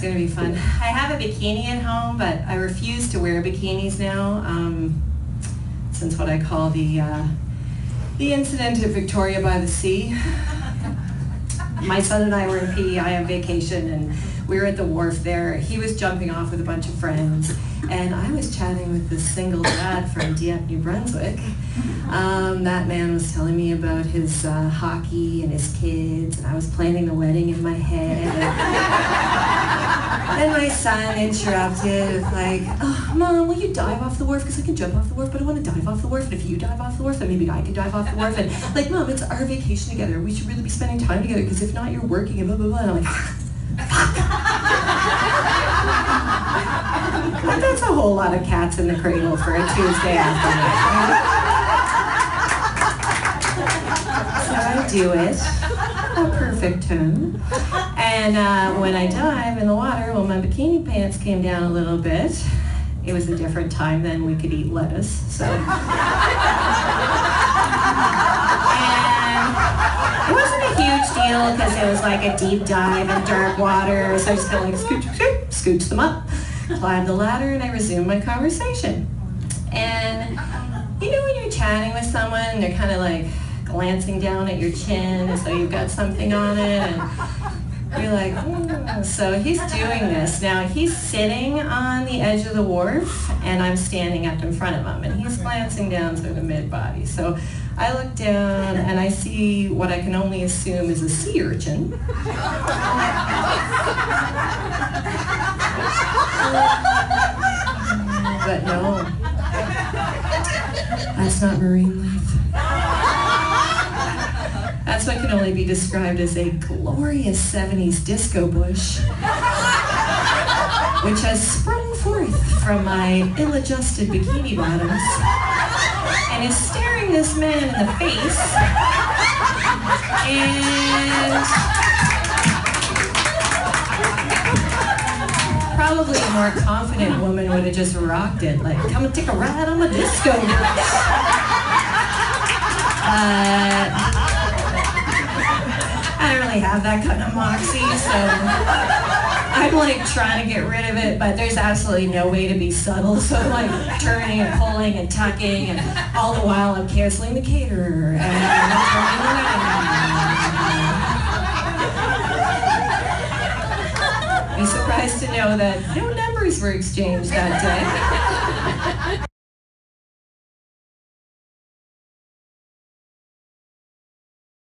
It's going to be fun. I have a bikini at home, but I refuse to wear bikinis now since what I call the incident at Victoria by the Sea. My son and I were in PEI on vacation, and we were at the wharf there. He was jumping off with a bunch of friends, and I was chatting with this single dad from Dieppe, New Brunswick. That man was telling me about his hockey and his kids, and I was planning the wedding in my head. And my son interrupted with like, "Oh, Mom, will you dive off the wharf? Because I can jump off the wharf, but I want to dive off the wharf. And if you dive off the wharf, then maybe I can dive off the wharf. And like, Mom, it's our vacation together. We should really be spending time together, because if not, you're working and blah, blah, blah." And I'm like, but that's a whole lot of cats in the cradle for a Tuesday afternoon. So I do it, a perfect tone. And when I dive in the water, well, my bikini pants came down a little bit. It was a different time then, we could eat lettuce, so. And it wasn't a huge deal because it was like a deep dive in dark water, so I just kind of like scooch them up, climbed the ladder, and I resumed my conversation. And you know when you're chatting with someone, they're kind of like glancing down at your chin as though you've got something on it, and you're like, So he's doing this. Now he's sitting on the edge of the wharf, and I'm standing up in front of him, and he's glancing down through the mid-body. So I look down, and I see what I can only assume is a sea urchin. But no, that's not marine life. That's what can only be described as a glorious 70s disco bush, which has sprung forth from my ill-adjusted bikini bottoms and is staring this man in the face. And probably a more confident woman would have just rocked it, like, "Come and take a ride on my disco bush." I don't really have that kind of moxie, so I'm like trying to get rid of it, but there's absolutely no way to be subtle, so I'm like turning and pulling and tucking, and all the while I'm canceling the caterer, and I'm turning around. Be surprised to know that no numbers were exchanged that day.